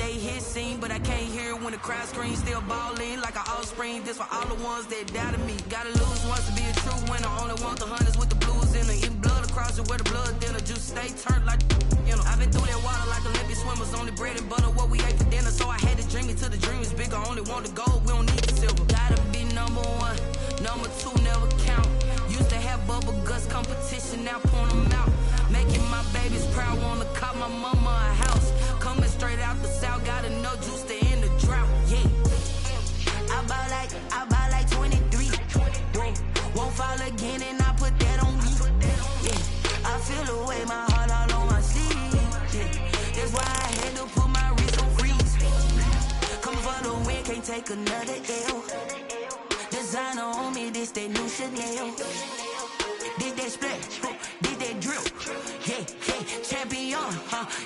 they hit scene, but I can't hear it when the crowd screams. Still ballin' like an offspring. This for all the ones that doubted me. Gotta lose once to be a true winner. Only want the hunters with the blues in it. Eating blood across it where the blood dinner. Juice stay turned like, you know. I've been through that water like Olympic swimmers. Only bread and butter what we ate for dinner. So I had to dream it till the dream is bigger. Only want the gold, we don't need the silver. Gotta be number one. Number two never count. Used to have bubble guts competition, now point them out. Making my babies proud, wanna cop my mama a house. Coming straight out the south, got enough juice to end the drought. Yeah, I bought like 23. Won't fall again, and I put that on me. Yeah, I feel away, my heart all on my sleeve. Yeah, that's why I had to put my wrist on freeze. Come for the win, can't take another L. Designer on me, this that new Chanel. Did that splash, did that drill. Yeah, champion,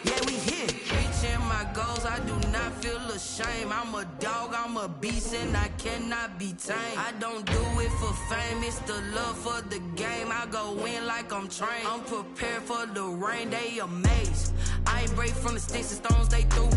yeah, we here. Reaching my goals, I do not feel ashamed. I'm a dog, I'm a beast, and I cannot be tamed. I don't do it for fame, it's the love for the game. I go in like I'm trained. I'm prepared for the rain, they amazed. I ain't break from the sticks and stones they threw.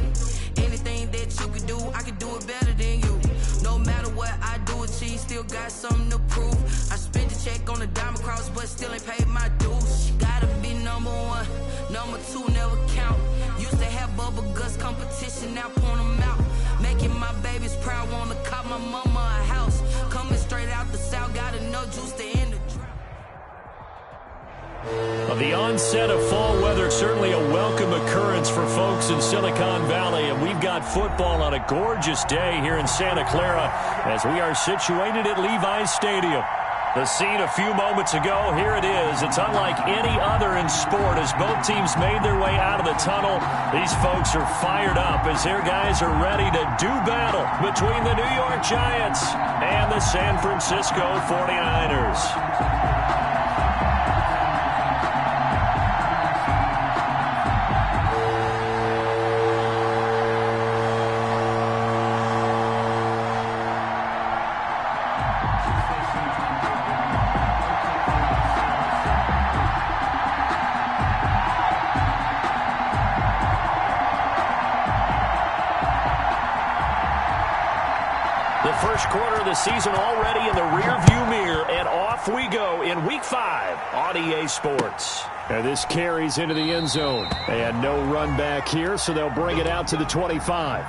Anything that you could do, I could do it better than you. No matter what I do achieve, still got something to prove. I spent the check on the diamond cross, but still ain't paid my dues. Gotta be number one, number two never count. Used to have bubble guts competition, now point them out. Making my babies proud, wanna cop my mama a house. Coming straight out the south, got enough juice to end the drought. Well, the onset of fall weather, certainly a welcome occurrence for folks in Silicon Valley, and we've got football on a gorgeous day here in Santa Clara as we are situated at Levi's Stadium. The scene a few moments ago, here it is. It's unlike any other in sport as both teams made their way out of the tunnel. These folks are fired up as their guys are ready to do battle between the New York Giants and the San Francisco 49ers. First quarter of the season already in the rearview mirror, and off we go in Week 5 on EA Sports. And this carries into the end zone. And no run back here, so they'll bring it out to the 25.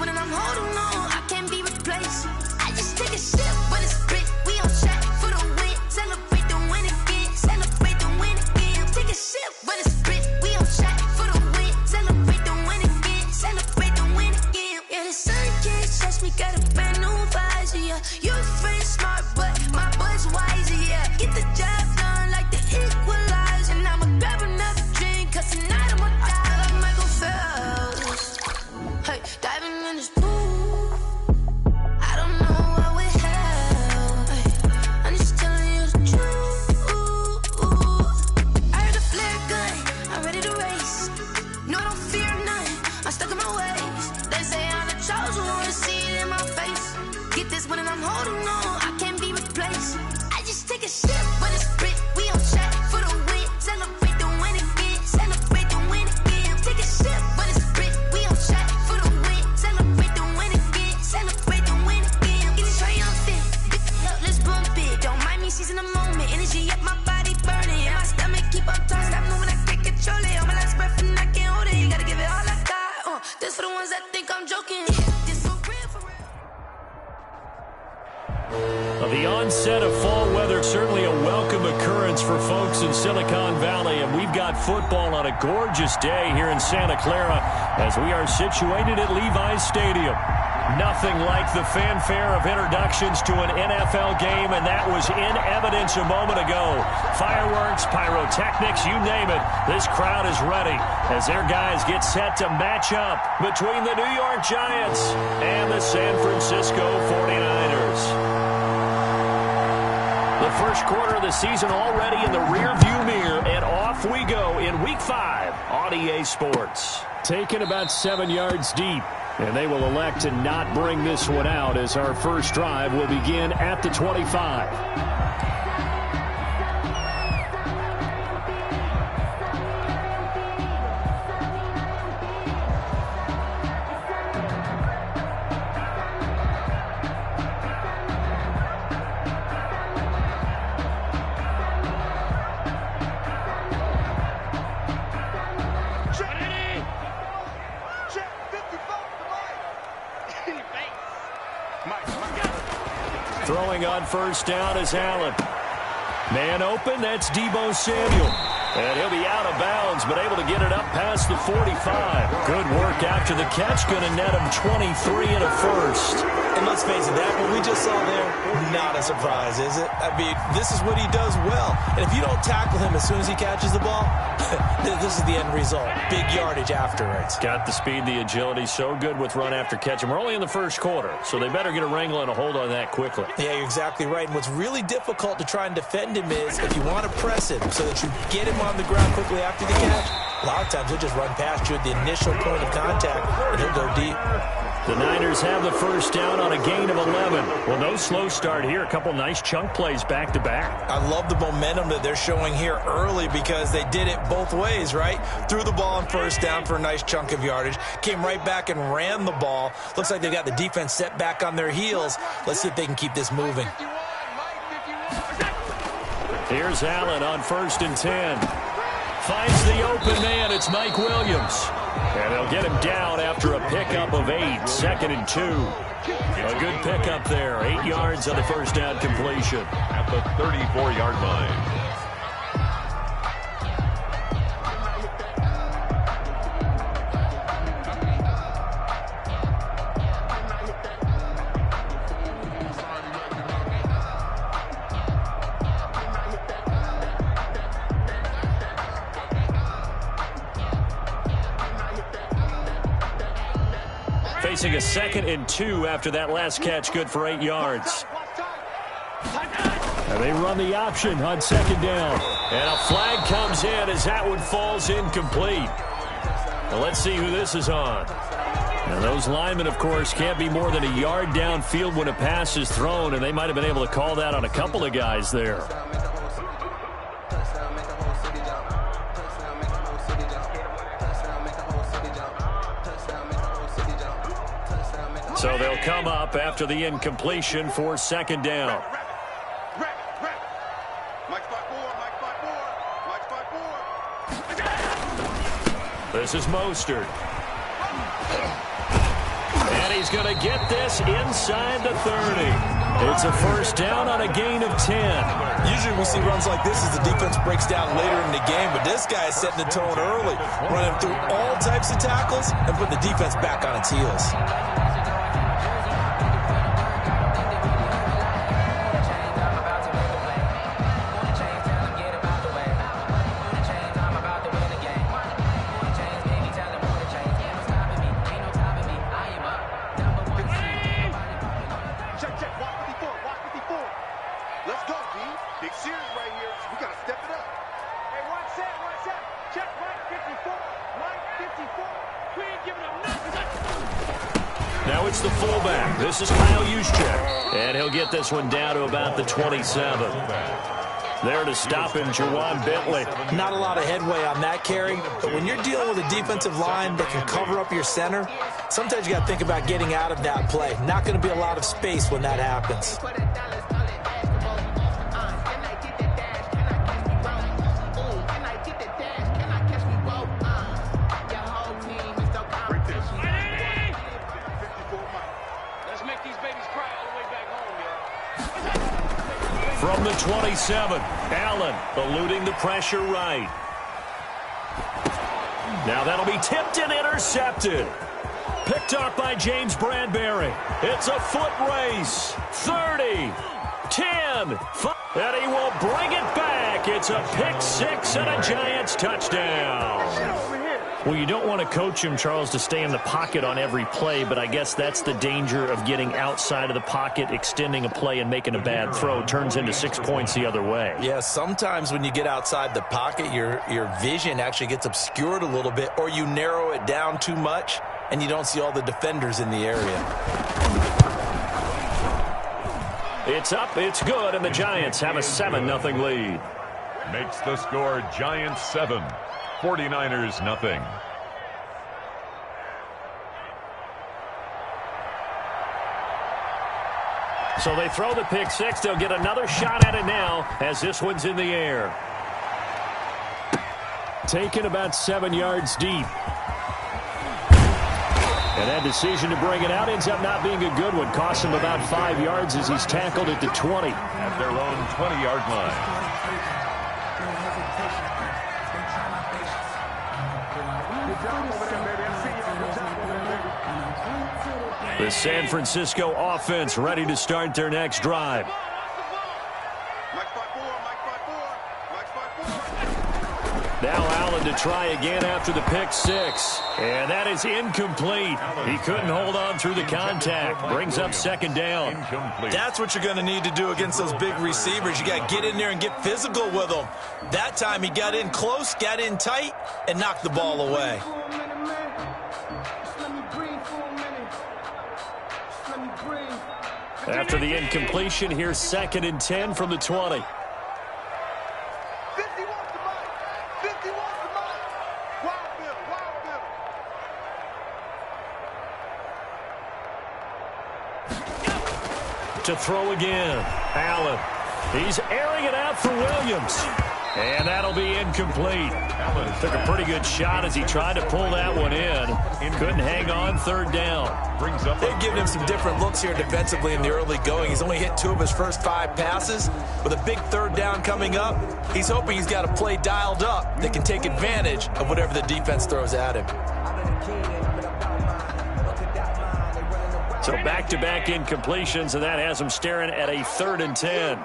when I'm holding on, I can't be replaced. I just take a sip when it's split. We on track for the win. Celebrate the win again. Celebrate the win again. Take a sip when it's split. We on track for the win. Celebrate the win again. Celebrate the win again. Yeah, the sun can't touch me. Got a brand new visor. Yeah, you're friend smart, but my boy's wiser. Yeah, get the job done like the equalizer. And I'ma grab another drink, 'cause tonight I'ma die like Michael Phelps. Hey, diving in this pool. I don't know what we have. Hey, I'm just telling you the truth. I heard the flare gun. I'm ready to race. No, I don't fear none. I'm stuck in my ways. They say I'm the chosen one, to see it in my face. Get this when I'm holding on, I can't be replaced. I just take a sip when it's split. We on track for the win. Celebrate the win again. Celebrate the win again. Take a sip when it's split. We on track for the win. Celebrate the win again. Celebrate the win again. Get it triumphant. Let's bump it. Don't mind me seizing the moment. Energy up my body burning. And my stomach keep up tight. Stop moving, I can't control it. On my last breath and I can't hold it. You gotta give it all I got. This for the ones that think I'm joking. This for real, for real. The onset of fall weather, certainly a welcome occurrence for folks in Silicon Valley, and we've got football on a gorgeous day here in Santa Clara as we are situated at Levi's Stadium. Nothing like the fanfare of introductions to an NFL game, and that was in evidence a moment ago. Fireworks, pyrotechnics, you name it. This crowd is ready as their guys get set to match up between the New York Giants and the San Francisco 49ers. The first quarter of the season already in the rearview mirror, and off we go in Week 5 on EA Sports. Taken about 7 yards deep, and they will elect to not bring this one out as our first drive will begin at the 25. Throwing on first down is Allen. Man open, that's Deebo Samuel. And he'll be out of bounds, but able to get it up past the 45. Good work after the catch. Going to net him 23 and a first. And let's face it, that what we just saw there, not a surprise, is it? I mean, this is what he does well. And if you don't tackle him as soon as he catches the ball, this is the end result. Big yardage afterwards. Got the speed, the agility, so good with run after catch. And we're only in the first quarter, so they better get a wrangle and a hold on that quickly. Yeah, you're exactly right. And what's really difficult to try and defend him is if you want to press him so that you get him on the ground quickly after the catch, a lot of times he'll just run past you at the initial point of contact, and he'll go deep. The Niners have the first down on a gain of 11. Well, no slow start here. A couple nice chunk plays back-to-back. I love the momentum that they're showing here early because they did it both ways, right? Threw the ball on first down for a nice chunk of yardage. Came right back and ran the ball. Looks like they've got the defense set back on their heels. Let's see if they can keep this moving. Here's Allen on 1st and 10. Finds the open man. It's Mike Williams. And they'll get him down after a pickup of 8. 2nd and 2. A good pickup there. 8 yards on the first down completion. At the 34-yard line. Facing a 2nd and 2 after that last catch, good for 8 yards. And they run the option on 2nd down. And a flag comes in as that one falls incomplete. Now let's see who this is on. And those linemen, of course, can't be more than a yard downfield when a pass is thrown, and they might have been able to call that on a couple of guys there. So they'll come up after the incompletion for 2nd down. This is Mostert. And he's going to get this inside the 30. It's a first down on a gain of 10. Usually we see runs like this as the defense breaks down later in the game, but this guy is setting the tone early, running through all types of tackles and putting the defense back on its heels. Now it's the fullback. This is Kyle Juszczyk. And he'll get this one down to about the 27. There to stop him, Juwan Bentley. Not a lot of headway on that carry, but when you're dealing with a defensive line that can cover up your center, sometimes you got to think about getting out of that play. Not going to be a lot of space when that happens. From the 27, Allen eluding the pressure right. Now that'll be tipped and intercepted. Picked up by James Bradbury. It's a foot race. 30, 10, 5, and he will bring it back. It's a pick six and a Giants touchdown. Well, you don't want to coach him, Charles, to stay in the pocket on every play, but I guess that's the danger of getting outside of the pocket, extending a play, and making a bad throw. Turns into 6 points the other way. Yeah, sometimes when you get outside the pocket, your vision actually gets obscured a little bit, or you narrow it down too much, and you don't see all the defenders in the area. It's up, it's good, and the Giants have a 7-0 lead. Makes the score Giants 7. 49ers nothing. So they throw the pick six. They'll get another shot at it now as this one's in the air. Taken about 7 yards deep. And that decision to bring it out ends up not being a good one. Costs him about 5 yards as he's tackled at the 20. At their own 20-yard line. The San Francisco offense ready to start their next drive. Now Allen to try again after the pick six. And that is incomplete. He couldn't hold on through the contact. Brings up second down. That's what you're going to need to do against those big receivers. You got to get in there and get physical with them. That time he got in close, got in tight, and knocked the ball away. After the incompletion, here's 2nd and 10 from the 20. To throw again. Allen. He's airing it out for Williams. And that'll be incomplete. Took a pretty good shot as he tried to pull that one in. Couldn't hang on, 3rd down. They've given him some different looks here defensively in the early going. He's only hit 2 of his first 5 passes. With a big 3rd down coming up, he's hoping he's got a play dialed up that can take advantage of whatever the defense throws at him. So back-to-back incompletions, and that has him staring at a 3rd and 10.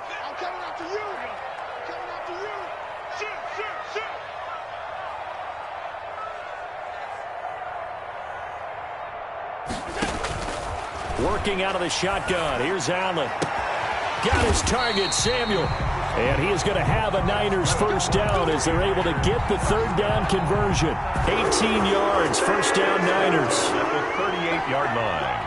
Working out of the shotgun. Here's Allen. Got his target, Samuel. And he is going to have a Niners first down as they're able to get the 3rd down conversion. 18 yards, first down Niners. At the 38-yard line.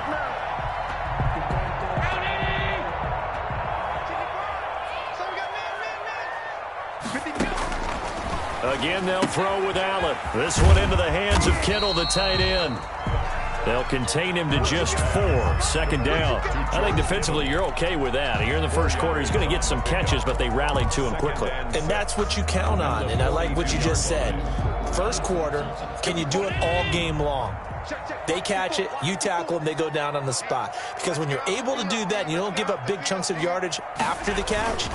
Again, they'll throw with Allen. This one into the hands of Kittle, the tight end. They'll contain him to just 4. 2nd down. I think defensively you're okay with that. Here in the first quarter, he's going to get some catches, but they rallied to him quickly. And that's what you count on, and I like what you just said. First quarter, can you do it all game long? They catch it, you tackle them, they go down on the spot. Because when you're able to do that and you don't give up big chunks of yardage after the catch,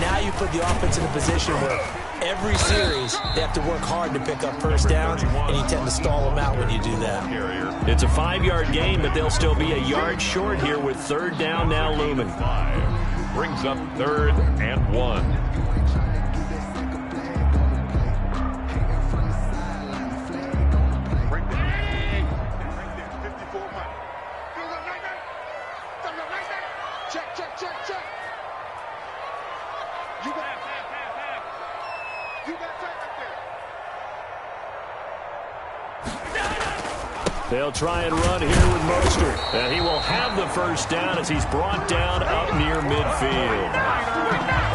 now you put the offense in a position where every series they have to work hard to pick up first downs, and you tend to stall them out when you do that. It's a 5-yard gain, but they'll still be a yard short here with third down now looming. Brings up 3rd and 1. They'll try and run here with Mostert. And he will have the first down as he's brought down up near midfield.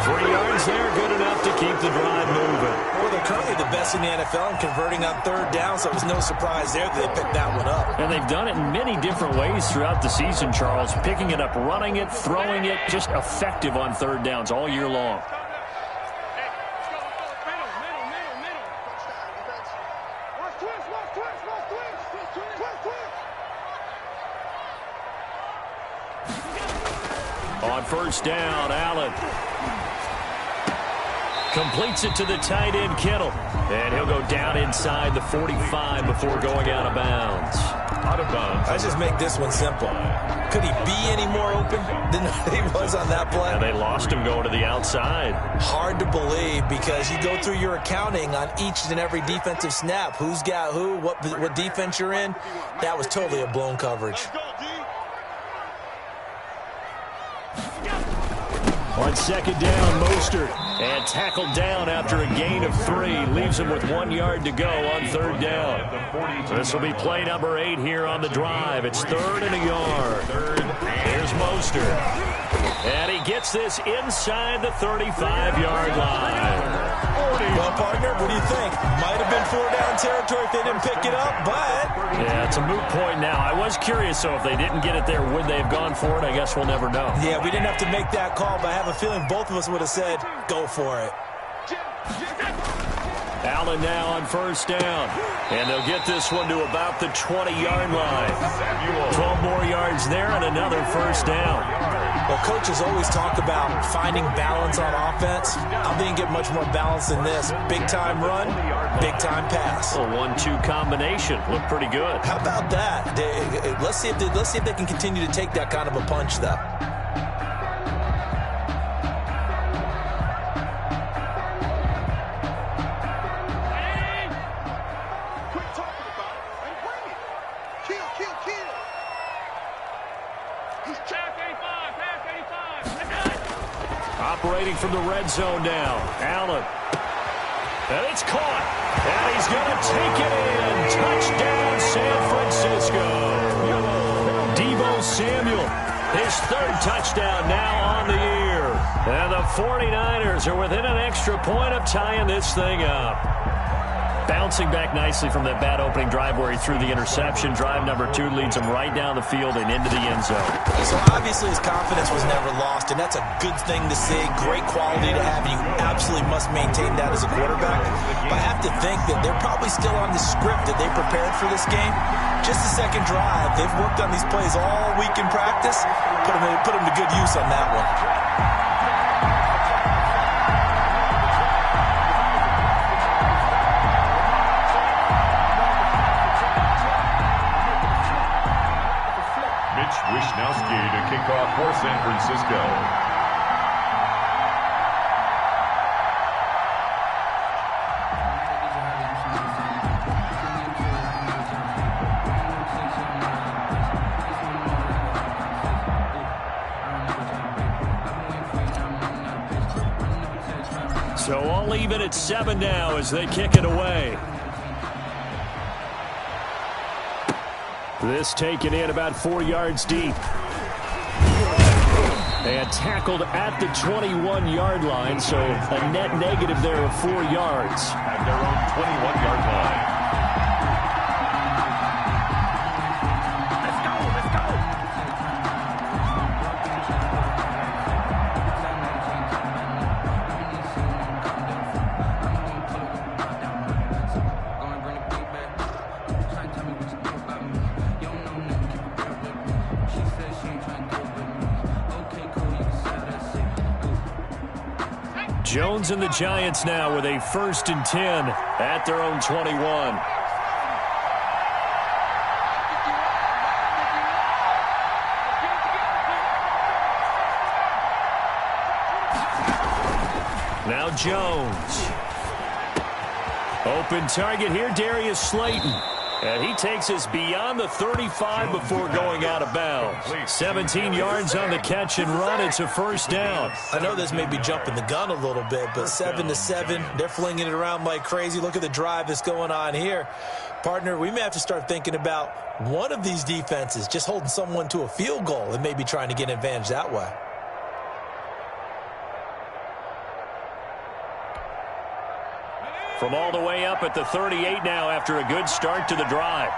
3 yards there, good enough to keep the drive moving. Well, they're currently the best in the NFL in converting on third down, so it was no surprise there that they picked that one up. And they've done it in many different ways throughout the season, Charles. Picking it up, running it, throwing it, just effective on third downs all year long. On first down, Allen completes it to the tight end, Kittle. And he'll go down inside the 45 before going out of bounds. Out of bounds. Let's just make this one simple. Could he be any more open than he was on that play? And they lost him going to the outside. Hard to believe because you go through your accounting on each and every defensive snap. Who's got who, what defense you're in. That was totally a blown coverage. On second down, Mostert, and tackled down after a gain of 3. Leaves him with 1 yard to go on third down. This will be play number 8 here on the drive. It's 3rd and a yard. Here's Mostert. And he gets this inside the 35-yard line. Well, partner, what do you think? Might have been 4-down territory if they didn't pick it up, but... Yeah, it's a moot point now. I was curious, so if they didn't get it there, would they have gone for it? I guess we'll never know. Yeah, we didn't have to make that call, but I have a feeling both of us would have said, go for it. Allen now on first down. And they'll get this one to about the 20-yard line. 12 more yards there and another first down. Well, coaches always talk about finding balance on offense. I didn't get much more balance than this. Big-time run, big-time pass. A 1-2 combination. Looked pretty good. How about that? Let's see if they can continue to take that kind of a punch, though. Operating from the red zone now. Allen. And it's caught. And he's going to take it in. Touchdown, San Francisco. Deebo Samuel, his 3rd touchdown now on the year. And the 49ers are within an extra point of tying this thing up. Bouncing back nicely from that bad opening drive where he threw the interception. Drive number 2 leads him right down the field and into the end zone. So obviously his confidence was never lost, and that's a good thing to see. Great quality to have, and you absolutely must maintain that as a quarterback. But I have to think that they're probably still on the script that they prepared for this game. Just the second drive. They've worked on these plays all week in practice. Put them to good use on that one. Wishnowski to kick off for San Francisco. So all even at 7 now as they kick it away. This taken in about 4 yards deep. And tackled at the 21-yard line, so a net negative there of 4 yards. At their own 21-yard line. Jones and the Giants now with a 1st and 10 at their own 21. Now Jones. Open target here, Darius Slayton. And he takes us beyond the 35 before going out of bounds. 17 yards on the catch and run. It's a 1st down. I know this may be jumping the gun a little bit, but 7-7, they're flinging it around like crazy. Look at the drive that's going on here. Partner, we may have to start thinking about one of these defenses just holding someone to a field goal and maybe trying to get an advantage that way. From all the way up at the 38 now after a good start to the drive.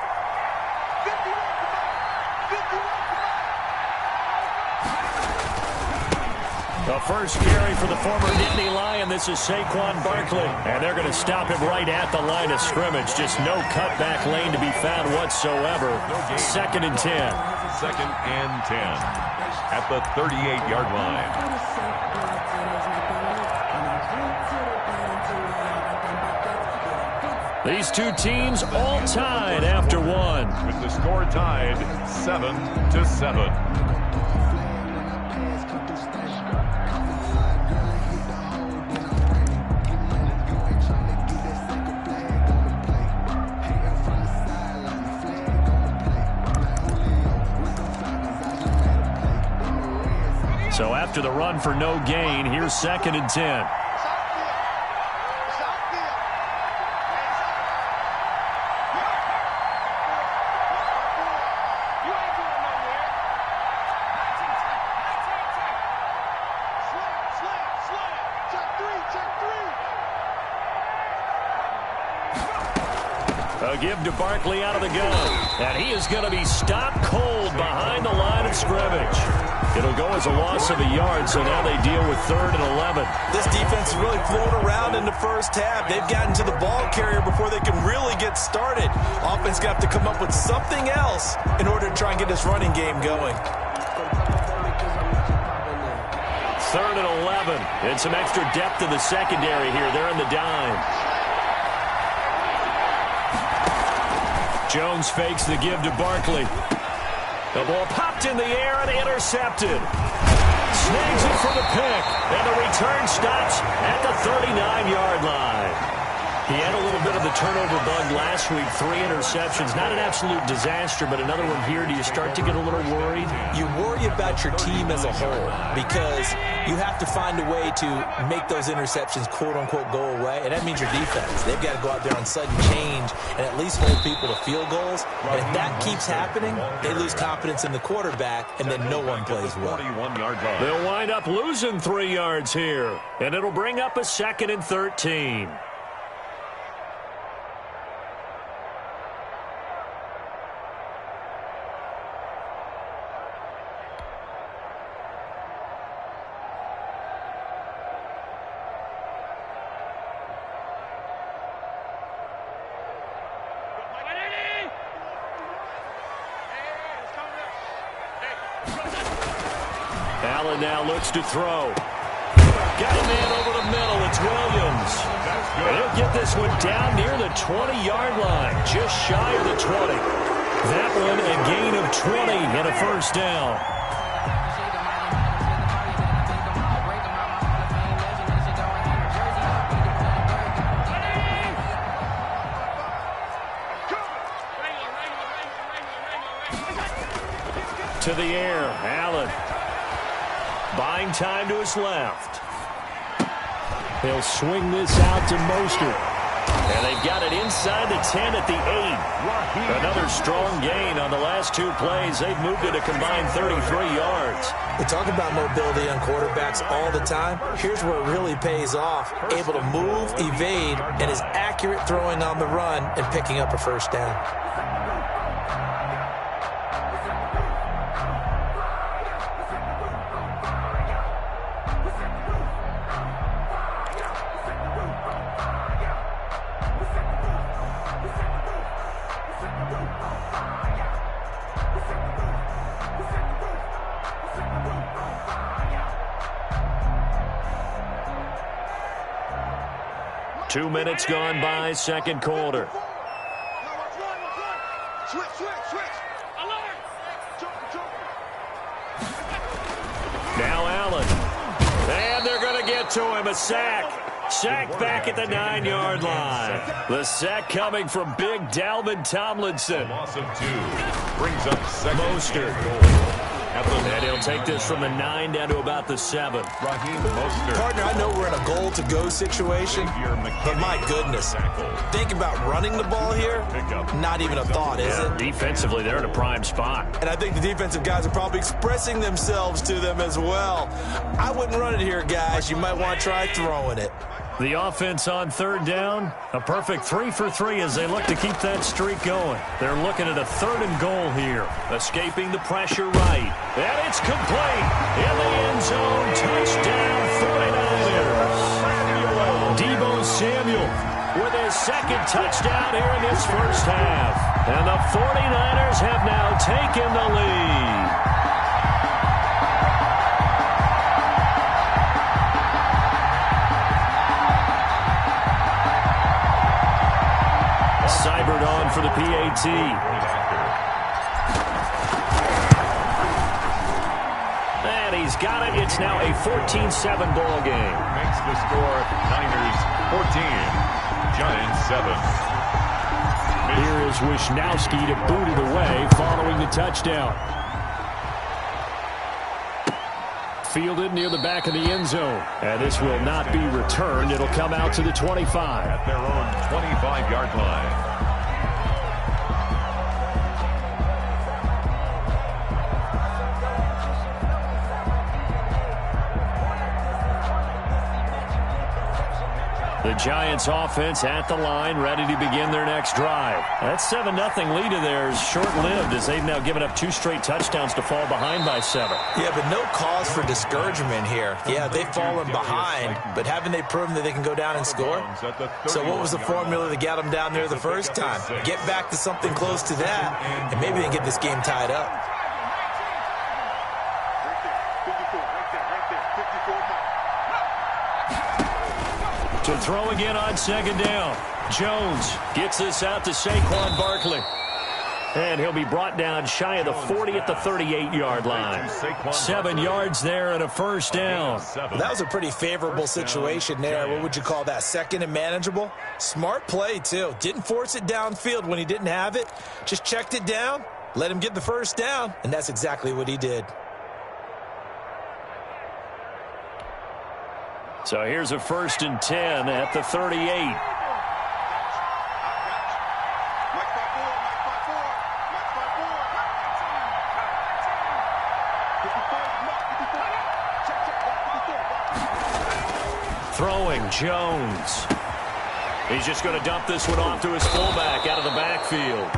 The first carry for the former Nittany Lion. This is Saquon Barkley. And they're going to stop him right at the line of scrimmage. Just no cutback lane to be found whatsoever. 2nd and 10. 2nd and 10 at the 38-yard line. These two teams all tied after one. With the score tied 7-7. So after the run for no gain, here's 2nd and 10. A give to Barkley out of the gun. And he is going to be stopped cold behind the line of scrimmage. It'll go as a loss of a yard, so now they deal with 3rd and 11. This defense is really flown around in the first half. They've gotten to the ball carrier before they can really get started. Offense got to come up with something else in order to try and get this running game going. 3rd and 11. And some extra depth in the secondary here. They're in the dime. Jones fakes the give to Barkley. The ball popped in the air and intercepted. Snags it for the pick. And the return stops at the 39-yard line. He had a little bit of the turnover bug last week. 3 interceptions. Not an absolute disaster, but another one here. Do you start to get a little worried? You worry about your team as a whole because you have to find a way to make those interceptions, quote-unquote, go away. And that means your defense. They've got to go out there on sudden change and at least hold people to field goals. And if that keeps happening, they lose confidence in the quarterback, and then no one plays well. They'll wind up losing 3 yards here. And it'll bring up a 2nd and 13. Allen now looks to throw. Got a man over the middle. It's Williams. And he'll get this one down near the 20-yard line, just shy of the 20. That one a gain of 20 and a 1st down. To the air, Allen. Buying time to his left. He'll swing this out to Mostert. And they've got it inside the 10 at the 8. Another strong gain on the last 2 plays. They've moved it a combined 33 yards. We talk about mobility on quarterbacks all the time. Here's where it really pays off. Able to move, evade, and is accurate throwing on the run and picking up a 1st down. 2 minutes gone by, second quarter. Now Allen. And they're going to get to him. A sack. Sack back at the 9-yard line. The sack coming from big Dalvin Tomlinson. Loss of 2. Brings up second. Mostert. And he'll take this from the 9 down to about the 7. Raheem Mostert. Partner, I know we're in a goal-to-go situation, but my goodness, think about running the ball here, not even a thought, is it? Defensively, they're in a prime spot. And I think the defensive guys are probably expressing themselves to them as well. I wouldn't run it here, guys. You might want to try throwing it. The offense on third down, a perfect 3 for 3 as they look to keep that streak going. They're looking at a 3rd and goal here. Escaping the pressure right. And it's complete. In the end zone, touchdown 49ers. Deebo Samuel with his second touchdown here in this first half. And the 49ers have now taken the lead. Cybert on for the PAT. And he's got it. It's now a 14-7 ball game. Makes the score Niners 14, Giants 7. Here is Wisnowski to boot it away following the touchdown. Fielded near the back of the end zone. And this will not be returned. It'll come out to the 25. At their own 25-yard line. The Giants offense at the line, ready to begin their next drive. That 7-0 lead of theirs short-lived as they've now given up 2 straight touchdowns to fall behind by 7. Yeah, but no cause for discouragement here. Yeah, they've fallen behind, but haven't they proven that they can go down and score? So what was the formula that got them down there the first time? Get back to something close to that, and maybe they can get this game tied up. To throw again on second down. Jones gets this out to Saquon Barkley. And he'll be brought down shy of the 40 at the 38-yard line. 7 yards there and a first down. Well, that was a pretty favorable situation there. What would you call that? Second and manageable? Smart play, too. Didn't force it downfield when he didn't have it. Just checked it down, let him get the first down, and that's exactly what he did. So here's a 1st and 10 at the 38. Throwing Jones. He's just going to dump this one off to his fullback out of the backfield.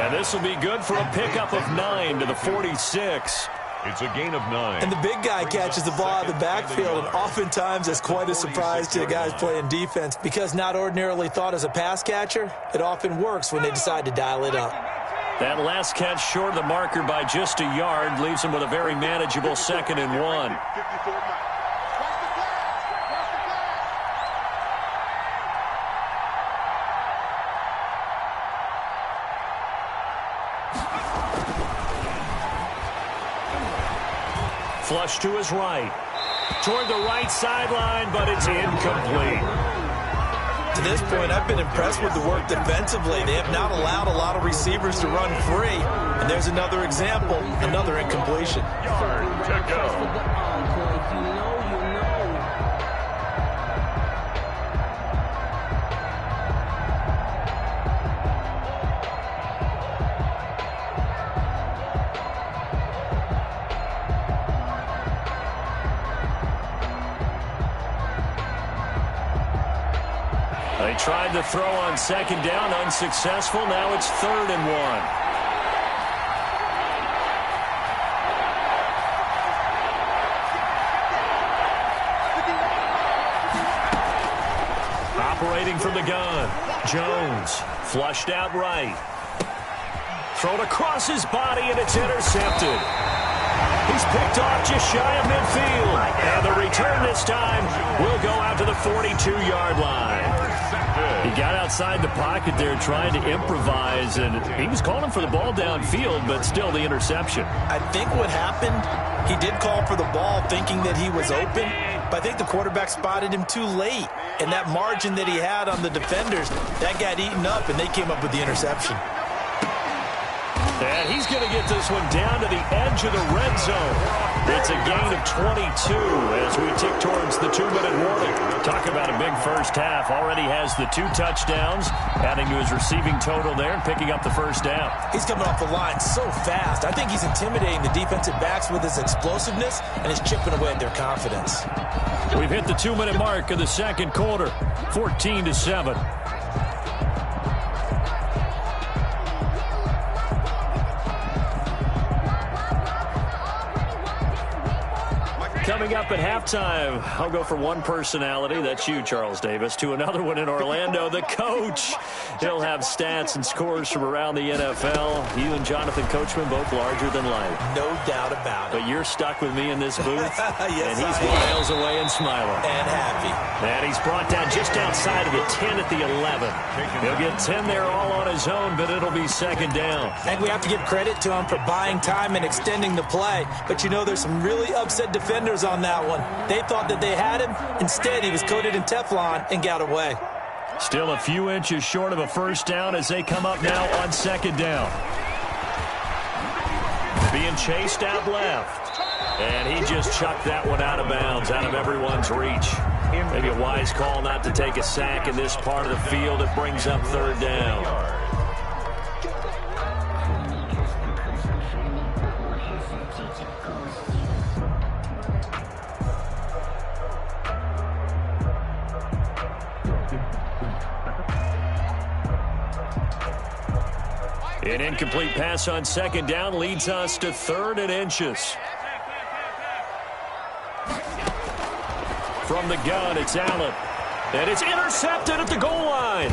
And this will be good for a pickup of 9 to the 46. It's a gain of 9. And the big guy catches the ball out of the backfield, and oftentimes that's quite a surprise to the guys playing defense because not ordinarily thought as a pass catcher, it often works when they decide to dial it up. That last catch short of the marker by just a yard leaves him with a very manageable 2nd and 1. Flush to his right. Toward the right sideline, but it's incomplete. To this point, I've been impressed with the work defensively. They have not allowed a lot of receivers to run free. And there's another example, another incompletion. Yard to go. They tried to throw on second down, unsuccessful. Now it's 3rd and 1. Operating from the gun. Jones flushed out right. Thrown across his body, and it's intercepted. He's picked off just shy of midfield. And the return this time will go out to the 42-yard line. outside the pocket there trying to improvise, and he was calling for the ball downfield, but still the interception. I think what happened, he did call for the ball thinking that he was open, but I think the quarterback spotted him too late. And that margin that he had on the defenders, that got eaten up, and they came up with the interception. And he's going to get this one down to the edge of the red zone. It's a gain of 22 as we tick towards the 2-minute warning. Talk about a big first half. Already has the 2 touchdowns, adding to his receiving total there and picking up the first down. He's coming off the line so fast. I think he's intimidating the defensive backs with his explosiveness, and he's chipping away at their confidence. We've hit the 2-minute mark of the second quarter, 14-7. Coming up at halftime, I'll go from one personality, that's you, Charles Davis, to another one in Orlando, the coach. He'll have stats and scores from around the NFL. You and Jonathan Coachman, both larger than life. No doubt about it. But you're stuck with me in this booth, yes, and he's miles away and smiling. And happy. And he's brought down just outside of the 10 at the 11. He'll get 10 there all on his own, but it'll be second down. And we have to give credit to him for buying time and extending the play. But, you know, there's some really upset defenders on that one. They thought that they had him. Instead, he was coated in Teflon and got away. Still a few inches short of a first down as they come up now on second down. Being chased out left. And he just chucked that one out of bounds, out of everyone's reach. Maybe a wise call not to take a sack in this part of the field. It brings up third down. An incomplete pass on second down leads us to 3rd and inches. From the gun, it's Allen. And it's intercepted at the goal line.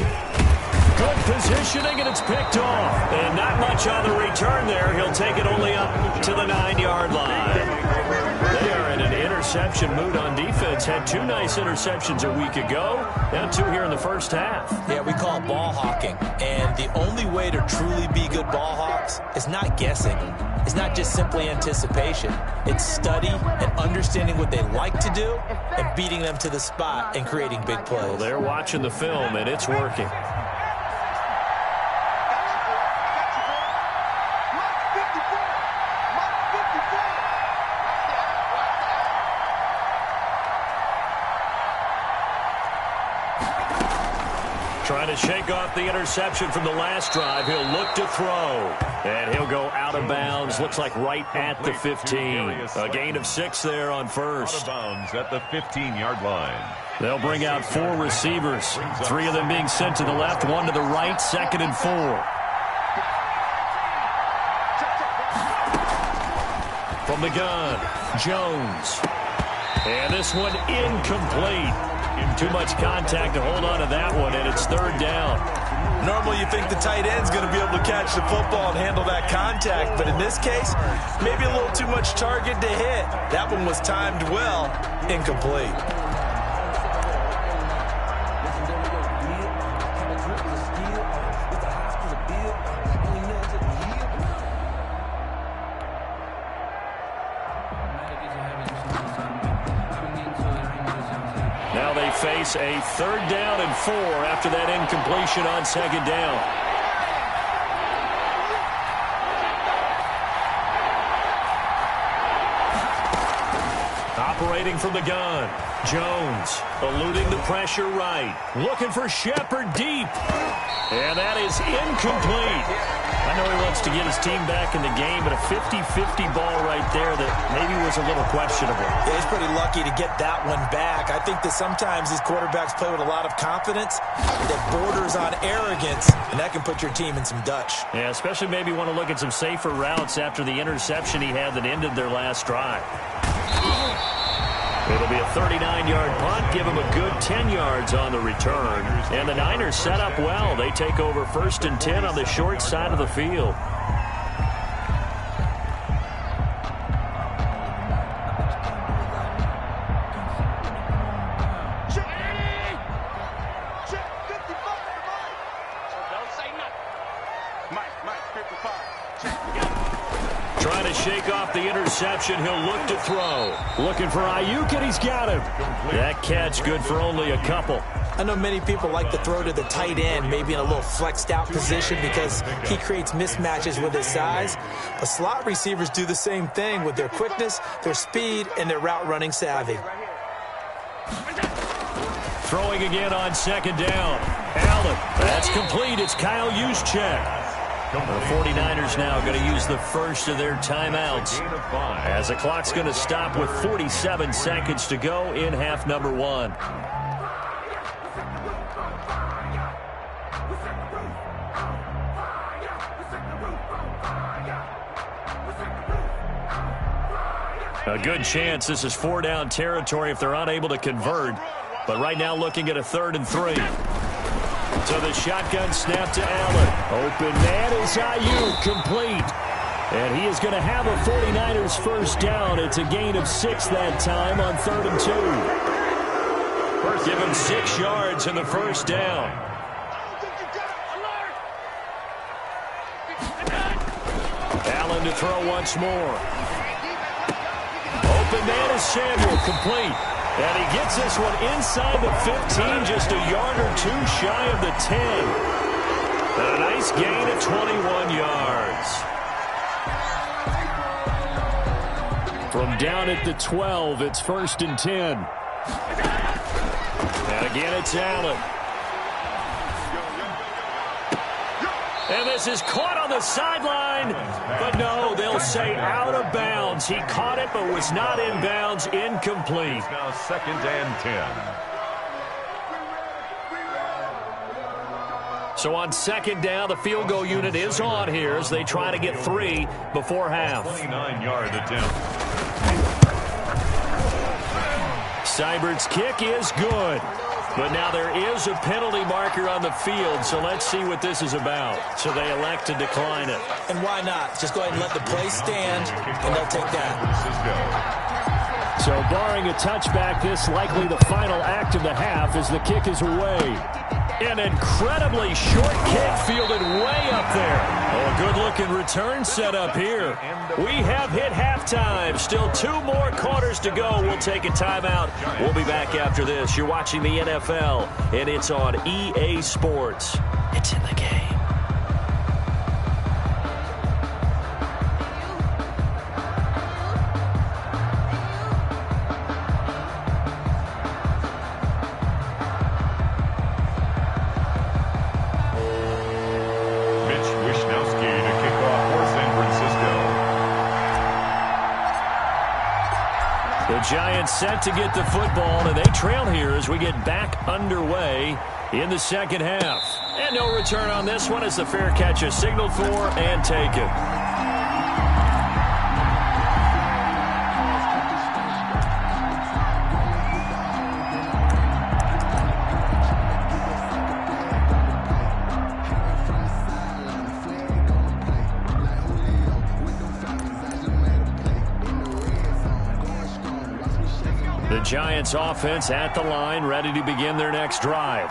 Good positioning, and it's picked off. And not much on the return there. He'll take it only up to the 9-yard line. They are in an interception mood on defense. Had 2 nice interceptions a week ago. Now 2 here in the first half. Yeah, we call it ball hawking. And the only way to truly be good ball hawks is not guessing. It's not just simply anticipation. It's study and understanding what they like to do and beating them to the spot and creating big plays. Well, they're watching the film, and it's working. Trying to shake off the interception from the last drive. He'll look to throw. And he'll go out of bounds. Looks like right at the 15. A gain of 6 there on first. Out of bounds at the 15-yard line. They'll bring out 4 receivers. 3 of them being sent to the left, 1 to the right, 2nd and 4. From the gun, Jones. And this one incomplete. Too much contact to hold on to that one, and it's 3rd down. Normally you think the tight end's going to be able to catch the football and handle that contact, but in this case, maybe a little too much target to hit. That one was timed well, incomplete. Now they face a 3rd down and 4 after that incompletion on 2nd down. Operating from the gun, Jones eluding the pressure right. Looking for Shepard deep. And that is incomplete. I know he wants to get his team back in the game, but a 50-50 ball right there that maybe was a little questionable. Yeah, he's pretty lucky to get that one back. I think that sometimes these quarterbacks play with a lot of confidence that borders on arrogance, and that can put your team in some Dutch. Yeah, especially maybe want to look at some safer routes after the interception he had that ended their last drive. It'll be a 39-yard punt, give him a good 10 yards on the return. And the Niners set up well. They take over 1st and 10 on the short side of the field. shake off the interception. He'll look to throw. Looking for Ayuk, and he's got him. That catch good for only a couple. I know many people like to throw to the tight end, maybe in a little flexed out position because he creates mismatches with his size. But slot receivers do the same thing with their quickness, their speed, and their route running savvy. Throwing again on second down. Allen, that's complete. It's Kyle Juszczyk. The 49ers now going to use the first of their timeouts as the clock's going to stop with 47 seconds to go in half number one. A good chance this is four-down territory if they're unable to convert. But right now looking at a 3rd and 3. So the shotgun snap to Allen. Open man is Ayuk, complete. And he is going to have a 49ers first down. It's a gain of 6 that time on 3rd and 2. Give him 6 yards in the first down. Allen to throw once more. Open man is Samuel, complete. And he gets this one inside the 15, just a yard or 2 shy of the 10. And a nice gain of 21 yards. From down at the 12, it's 1st and 10. And again, it's Allen. And this is caught on the sideline. But no, they'll say out of bounds. He caught it but was not in bounds. Incomplete. It's now 2nd and 10. So on second down, the field goal unit is on here as they try to get 3 before half. 29-yard attempt. Seibert's kick is good. But now there is a penalty marker on the field, so let's see what this is about. So they elect to decline it. And why not? Just go ahead and let the play stand, and they'll take that. So barring a touchback, this likely the final act of the half as the kick is away. An incredibly short kick fielded way up there. Oh, a good-looking return set up here. We have hit halftime. Still 2 more quarters to go. We'll take a timeout. We'll be back after this. You're watching the NFL, and it's on EA Sports. It's in the game. The Giants set to get the football, and they trail here as we get back underway in the second half. And no return on this one as the fair catch is signaled for and taken. The Giants offense at the line, ready to begin their next drive.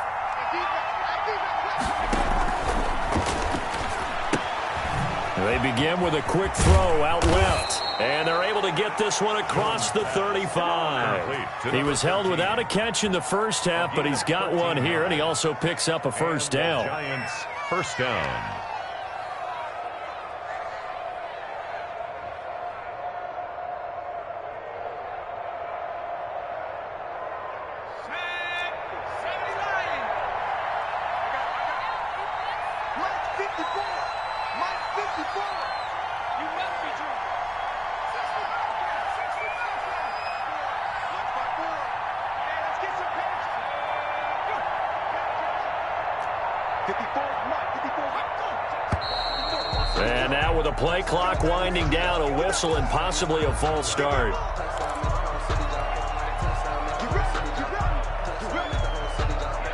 They begin with a quick throw out left. And they're able to get this one across the 35. He was held without a catch in the first half, but he's got one here, and he also picks up a first down. Giants first down. And now with a play clock winding down, a whistle and possibly a false start.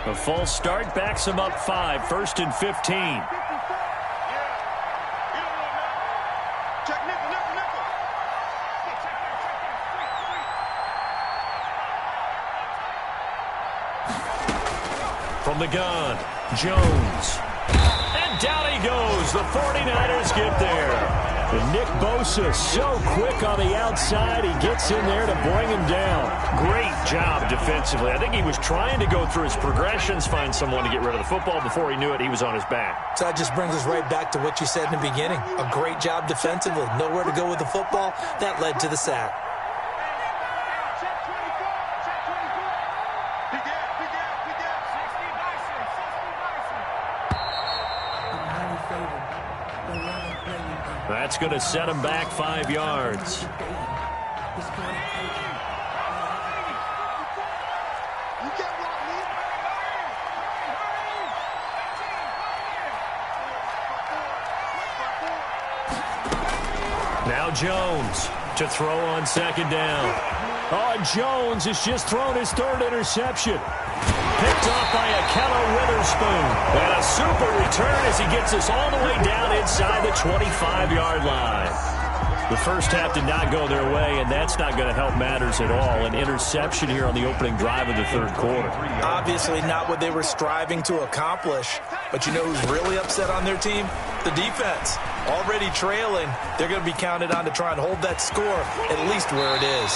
A false start backs him up 5, 1st and 15. From the gun, Jones. And down he goes. The 49ers get there. And Nick Bosa so quick on the outside. He gets in there to bring him down. Great job defensively. I think he was trying to go through his progressions, find someone to get rid of the football. Before he knew it, he was on his back. So that just brings us right back to what you said in the beginning. A great job defensively. Nowhere to go with the football. That led to the sack. That's going to set him back 5 yards. Now Jones to throw on 2nd down. Oh, Jones has just thrown his 3rd interception. Picked off by Akello Witherspoon. And a super return as he gets us all the way down inside the 25-yard line. The first half did not go their way, and that's not going to help matters at all. An interception here on the opening drive of the 3rd quarter. Obviously not what they were striving to accomplish. But you know who's really upset on their team? The defense. Already trailing. They're going to be counted on to try and hold that score at least where it is.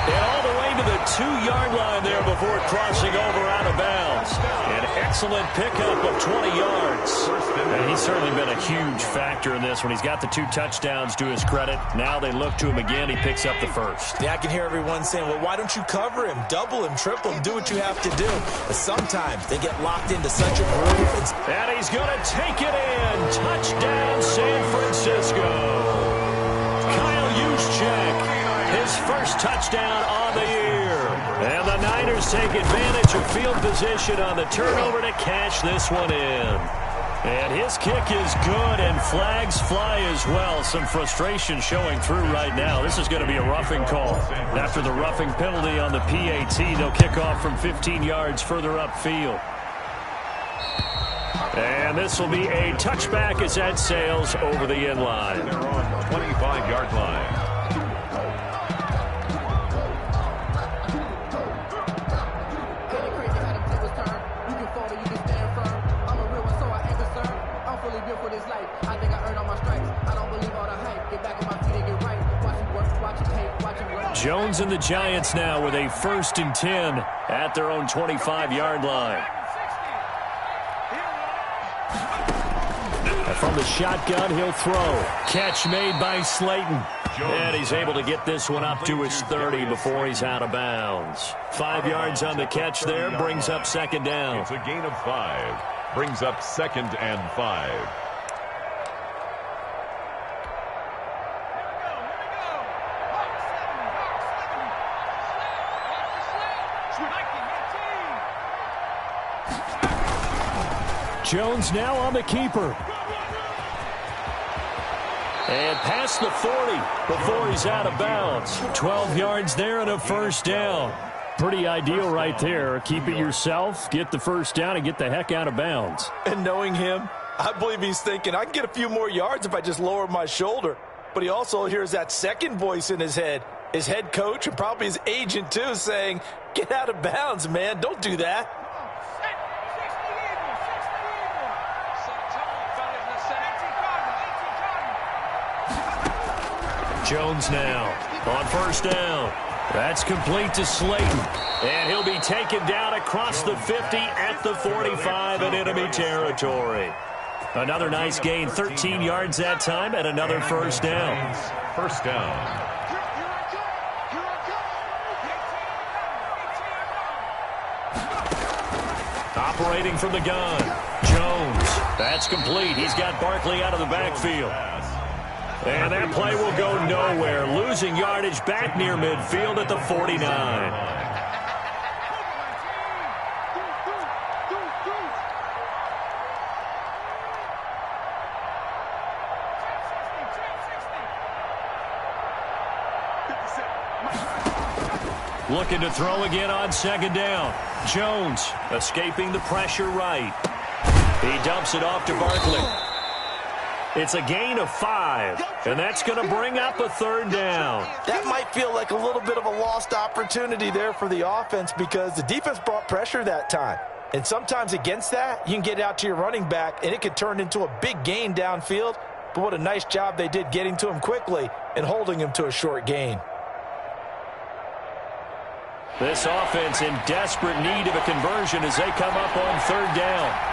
And all the way to the 2-yard line there before crossing over out of bounds. An excellent pickup of 20 yards. And he's certainly been a huge factor in this when he's got the 2 touchdowns to his credit. Now they look to him again. He picks up the 1st. Yeah, I can hear everyone saying, well, why don't you cover him, double him, triple him, do what you have to do. But sometimes they get locked into such a groove. And he's going to take it in. Touchdown, San Francisco. Kyle Juszczyk, his first touchdown on the year. And the Niners take advantage of field position on the turnover to cash this one in. And his kick is good, and flags fly as well. Some frustration showing through right now. This is going to be a roughing call. After the roughing penalty on the PAT, they'll kick off from 15 yards further upfield. And this will be a touchback as that sails over the end line. They're on the 25-yard line. Jones and the Giants now with a 1st and 10 at their own 25-yard line. And from the shotgun, he'll throw. Catch made by Slayton. And he's able to get this one up to his 30 before he's out of bounds. 5 yards on the catch there, brings up 2nd down. It's a gain of 5. Brings up 2nd and 5. Jones now on the keeper. And past the 40 before he's out of bounds. 12 yards there and a 1st down. Pretty ideal right there. Keep it yourself, get the 1st down, and get the heck out of bounds. And knowing him, I believe he's thinking, I can get a few more yards if I just lower my shoulder. But he also hears that second voice in his head. His head coach and probably his agent, too, saying, get out of bounds, man. Don't do that. Jones now on 1st down. That's complete to Slayton. And he'll be taken down across the 50 at the 45 in enemy territory. Another nice gain, 13 yards that time, and another 1st down. 1st down. Operating from the gun, Jones. That's complete. He's got Barkley out of the backfield. And that play will go nowhere. Losing yardage back near midfield at the 49. Looking to throw again on 2nd down. Jones escaping the pressure right. He dumps it off to Barkley. It's a gain of 5, and that's going to bring up a 3rd down. That might feel like a little bit of a lost opportunity there for the offense because the defense brought pressure that time. And sometimes against that, you can get out to your running back, and it could turn into a big gain downfield. but what a nice job they did getting to him quickly and holding him to a short gain. This offense in desperate need of a conversion as they come up on third down.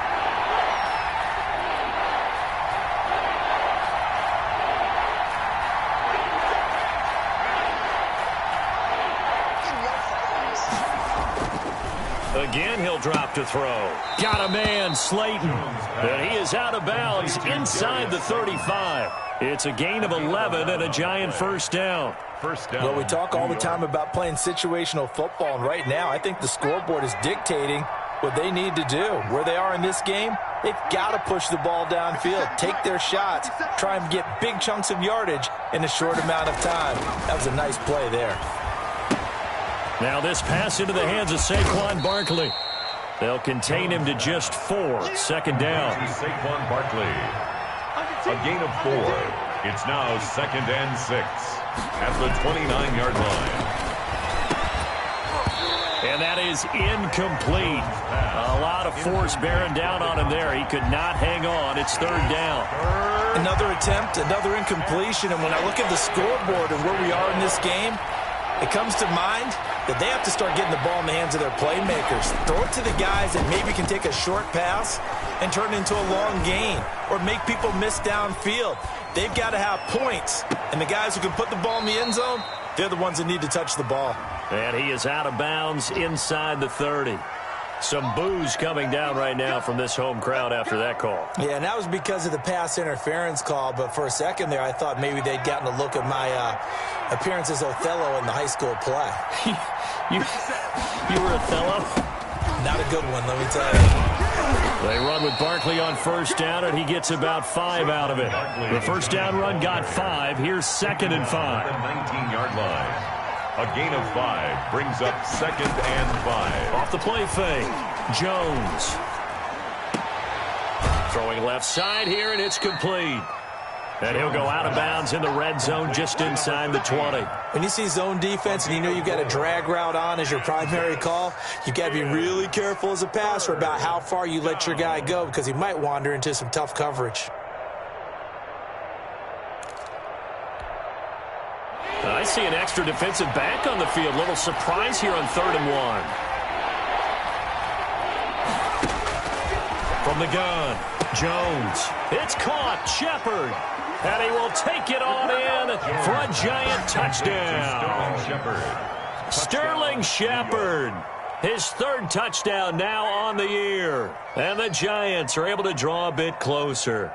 Again, he'll drop to throw. Got a man, Slayton. But he is out of bounds inside the 35. It's a gain of 11 and a Giant first down. Well, we talk all the time about playing situational football, and right now I think the scoreboard is dictating what they need to do. Where they are in this game, they've got to push the ball downfield, take their shots, try and get big chunks of yardage in a short amount of time. That was a nice play there. Now this pass into the hands of Saquon Barkley. They'll contain him to just 4. Second down. Saquon Barkley. A gain of 4. It's now 2nd and 6 at the 29-yard line. And that is incomplete. A lot of force bearing down on him there. He could not hang on. It's third down. Another attempt, another incompletion. And when I look at the scoreboard and where we are in this game, it comes to mind that they have to start getting the ball in the hands of their playmakers. Throw it to the guys that maybe can take a short pass and turn it into a long gain or make people miss downfield. They've got to have points. And the guys who can put the ball in the end zone, they're the ones that need to touch the ball. And he is out of bounds inside the 30. Some boos coming down right now from this home crowd after that call. Yeah, and that was because of the pass interference call. But for a second there, I thought maybe they'd gotten a look at my appearance as Othello in the high school play. You were Othello? Not a good one, let me tell you. They run with Barkley on first down, and he gets about 5 out of it. The first down run got 5. Here's 2nd and 5. The 19-yard line. A gain of 5 brings up 2nd and 5. Off the play fake, Jones. Throwing left side here, and it's complete. And he'll go out of bounds in the red zone just inside the 20. When you see zone defense and you know you've got a drag route on as your primary call, you've got to be really careful as a passer about how far you let your guy go because he might wander into some tough coverage. I see an extra defensive back on the field. Little surprise here on 3rd and 1. From the gun, Jones. It's caught. Shepard. And he will take it on in for a Giant touchdown. Sterling Shepard. His 3rd touchdown now on the year. And the Giants are able to draw a bit closer.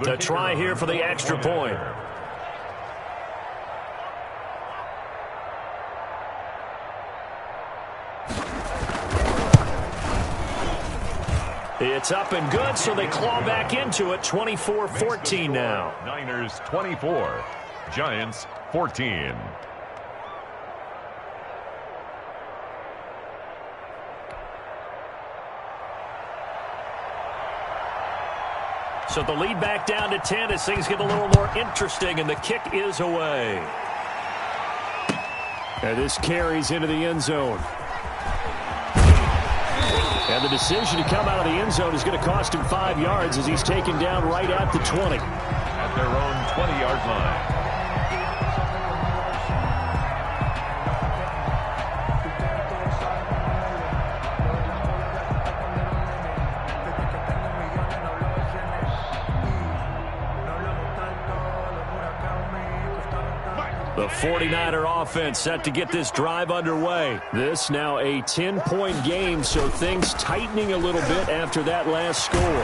The try here for the extra point. It's up and good, so they claw back into it. 24-14 now. Niners 24, Giants 14. So the lead back down to 10 as things get a little more interesting, and the kick is away. And this carries into the end zone. And the decision to come out of the end zone is going to cost him 5 yards as he's taken down right at the 20. At their own 20-yard line. The 49er offense set to get this drive underway. This now a 10-point game, so things tightening a little bit after that last score.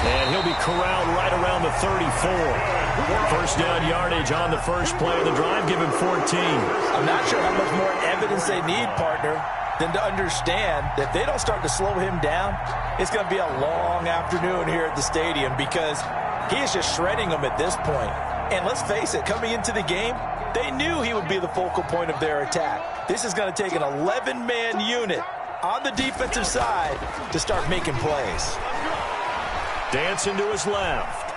And he'll be corralled right around the 34. First down yardage on the first play of the drive, give him 14. I'm not sure how much more evidence they need, partner, than to understand that if they don't start to slow him down, it's going to be a long afternoon here at the stadium because he is just shredding them at this point. And let's face it, coming into the game, they knew he would be the focal point of their attack. This is going to take an 11-man unit on the defensive side to start making plays. Dancing to his left.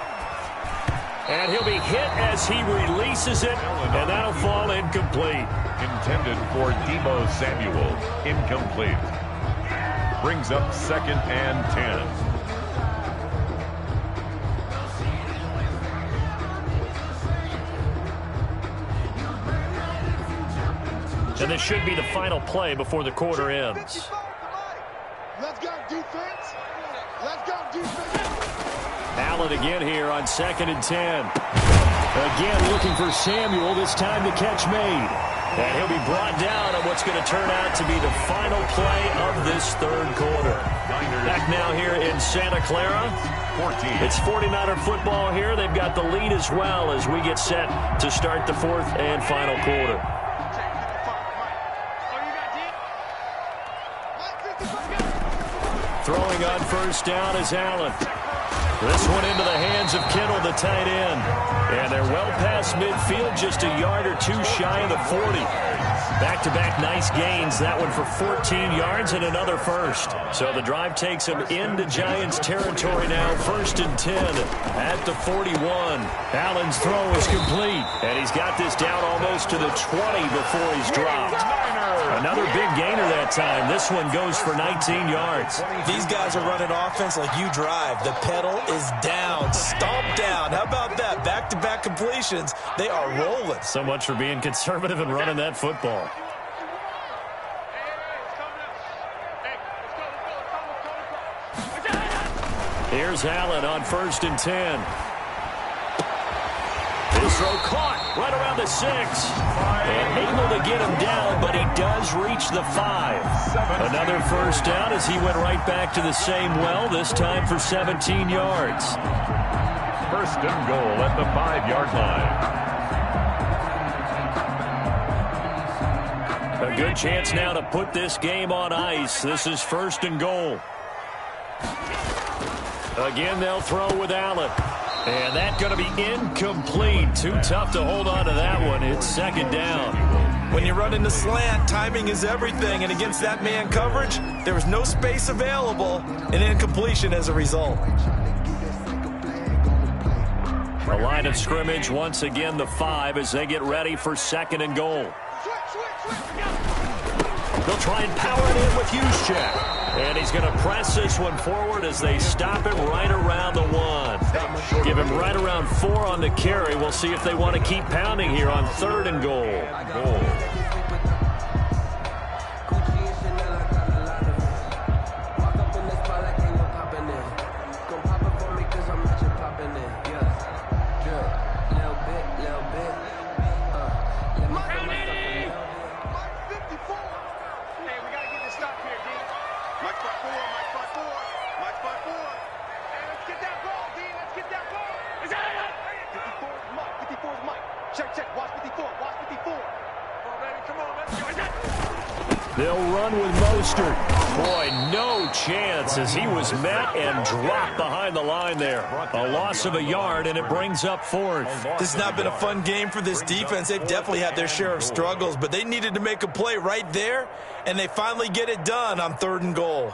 And he'll be hit as he releases it, and that'll fall incomplete. Intended for Deebo Samuel. Incomplete. Brings up 2nd and 10. And this should be the final play before the quarter ends. Let's go, defense. Let's go, defense. Allen again here on 2nd and 10. Again looking for Samuel, this time the catch made. And he'll be brought down on what's going to turn out to be the final play of this third quarter. Back now here in Santa Clara. It's 49er football here. They've got the lead as well as we get set to start the fourth and final quarter. Throwing on first down is Allen. This one into the hands of Kittle, the tight end. And they're well past midfield, just a yard or two shy of the 40. Back-to-back nice gains. That one for 14 yards and another first. So the drive takes them into Giants territory now. 1st and 10 at the 41. Allen's throw is complete. And he's got this down almost to the 20 before he's dropped. Another big gainer that time. This one goes for 19 yards. These guys are running offense like you drive. The pedal is down, stomped down. How about that? Back-to-back completions. They are rolling. So much for being conservative and running that football. Here's Allen on 1st and 10. This throw caught right around the 6. And able to get him down, but he does reach the 5. Another first down as he went right back to the same well, this time for 17 yards. 1st and goal at the 5-yard line. A good chance now to put this game on ice. This is 1st and goal. Again, they'll throw with Allen. And that's going to be incomplete. Too tough to hold on to that one. It's 2nd down. When you run into slant, timing is everything. And against that man coverage, there was no space available. An incompletion as a result. The line of scrimmage, once again, the 5 as they get ready for 2nd and goal. They'll try and power it in with Juszczyk. And he's going to press this one forward as they stop him right around the 1. Give him right around 4 on the carry. We'll see if they want to keep pounding here on 3rd and goal. They'll run with Mostert. Boy, no chance as he was met and dropped behind the line there. A loss of a yard, and it brings up 4th. This has not been a fun game for this defense. They've definitely had their share of struggles, but they needed to make a play right there, and they finally get it done on 3rd and goal.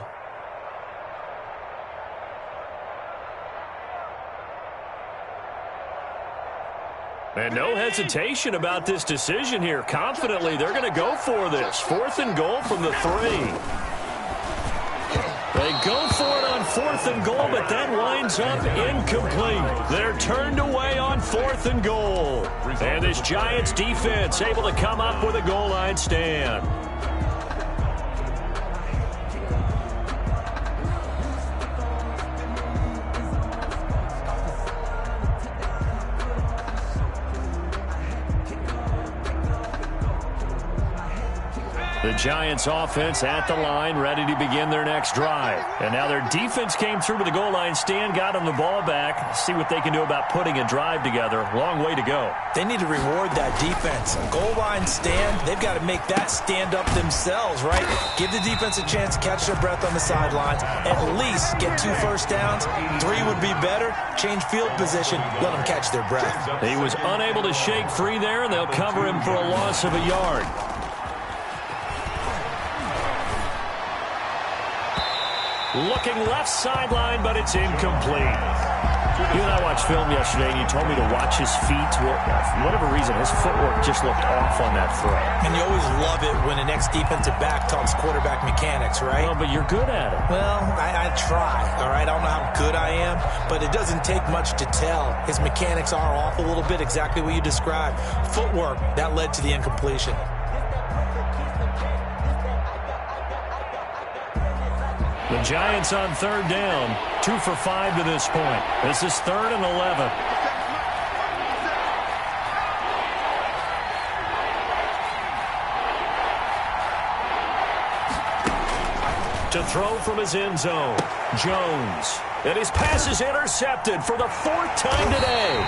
And no hesitation about this decision here. Confidently, they're going to go for this. 4th and goal from the 3. They go for it on 4th and goal, but that winds up incomplete. They're turned away on 4th and goal. And this Giants defense able to come up with a goal line stand. The Giants offense at the line, ready to begin their next drive. And now their defense came through to the goal line stand, got them the ball back. See what they can do about putting a drive together. Long way to go. They need to reward that defense. A goal line stand, they've got to make that stand up themselves, right? Give the defense a chance to catch their breath on the sidelines. At least get 2 first downs. 3 would be better. Change field position. Let them catch their breath. He was unable to shake free there, and they'll cover him for a loss of a yard. Looking left sideline, but it's incomplete. You and I watched film yesterday, and you told me to watch his feet. For whatever reason, his footwork just looked off on that throw. And you always love it when an ex-defensive back talks quarterback mechanics, right? Well, but you're good at it. Well, I try, all right? I don't know how good I am, but it doesn't take much to tell. His mechanics are off a little bit, exactly what you described. Footwork, that led to the incompletion. The Giants on 3rd down, 2 for 5 to this point. This is 3rd and 11. To throw from his end zone, Jones. And his pass is intercepted for the 4th time today.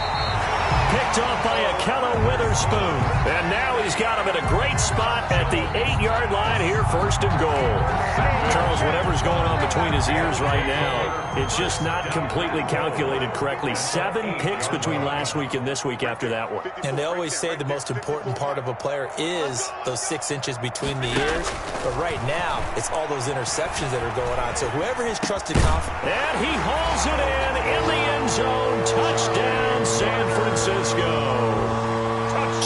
Picked off by Akello Witherspoon. And now he's got him at a great spot at the 8-yard line here, 1st and goal. Charles, whatever's going on between his ears right now, it's just not completely calculated correctly. 7 picks between last week and this week after that one. And they always say the most important part of a player is those 6 inches between the ears. But right now, it's all those interceptions that are going on. So whoever his trusted confidence. And he hauls it in the end zone. Touchdown, San Francisco.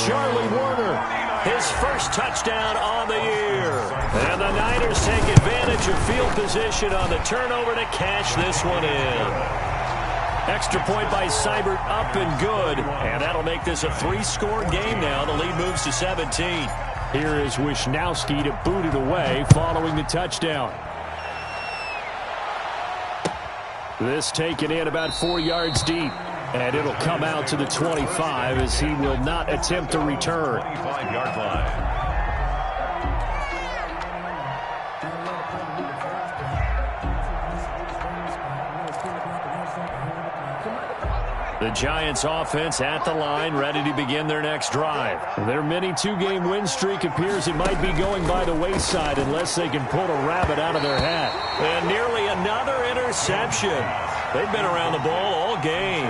Charlie Warner, his first touchdown on the year. And the Niners take advantage of field position on the turnover to cash this one in. Extra point by Seibert, up and good. And that'll make this a 3-score game now. The lead moves to 17. Here is Wisnowski to boot it away following the touchdown. This taken in about 4 yards deep. And it'll come out to the 25 as he will not attempt to return. 25-yard line. The Giants offense at the line, ready to begin their next drive. Their mini 2-game win streak appears it might be going by the wayside unless they can pull a rabbit out of their hat. And nearly another interception. They've been around the ball all game.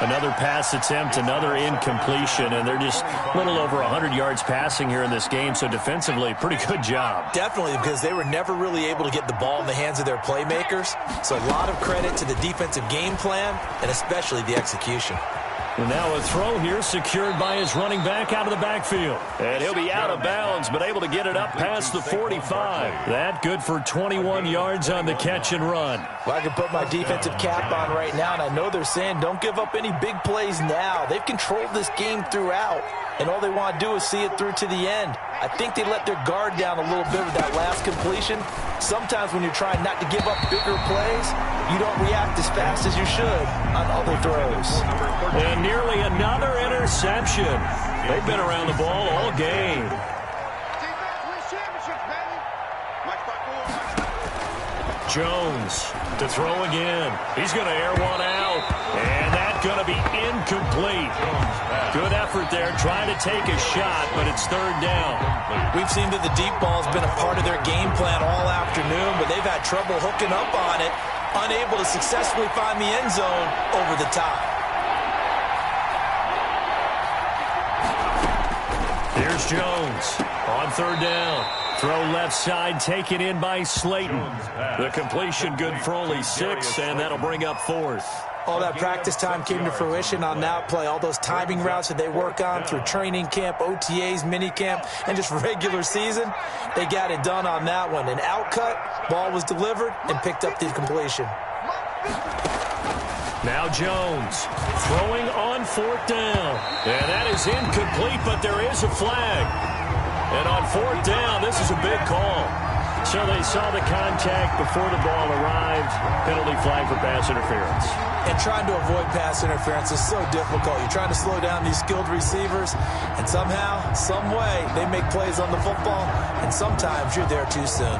Another pass attempt, another incompletion, and they're just a little over 100 yards passing here in this game, so defensively, pretty good job. Definitely, because they were never really able to get the ball in the hands of their playmakers. So a lot of credit to the defensive game plan, and especially the execution. And now a throw here secured by his running back out of the backfield. And he'll be out of bounds, but able to get it up past the 45. That good for 21 yards on the catch and run. Well, I can put my defensive cap on right now, and I know they're saying don't give up any big plays now. They've controlled this game throughout, and all they want to do is see it through to the end. I think they let their guard down a little bit with that last completion. Sometimes when you're trying not to give up bigger plays, you don't react as fast as you should on other throws. And nearly another interception. They've been around the ball all game. Jones to throw again. He's going to air one out. And that's going to be incomplete. Good effort there, trying to take a shot, but it's 3rd down. We've seen that the deep ball has been a part of their game plan all afternoon, but they've had trouble hooking up on it, unable to successfully find the end zone over the top. Here's Jones on 3rd down. Throw left side, taken in by Slayton. The completion good for only 6, and that'll bring up 4th. All that practice time came to fruition on that play. All those timing routes that they work on through training camp, OTAs, minicamp, and just regular season, they got it done on that one. An outcut, ball was delivered, and picked up the completion. Now Jones throwing on 4th down. And that is incomplete, but there is a flag. And on 4th down, this is a big call. So they saw the contact before the ball arrived. Penalty flag for pass interference. And trying to avoid pass interference is so difficult. You're trying to slow down these skilled receivers, and somehow, some way, they make plays on the football, and sometimes you're there too soon.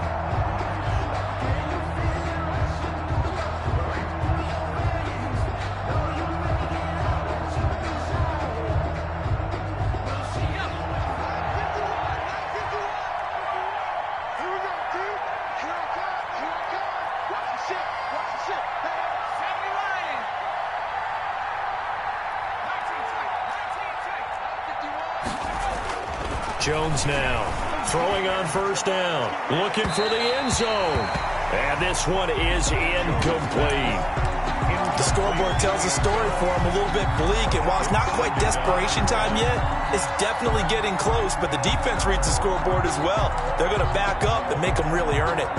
Jones now throwing on 1st down, looking for the end zone. And this one is incomplete. The scoreboard tells a story for them, a little bit bleak. And while it's not quite desperation time yet, it's definitely getting close. But the defense reads the scoreboard as well. They're going to back up and make them really earn it.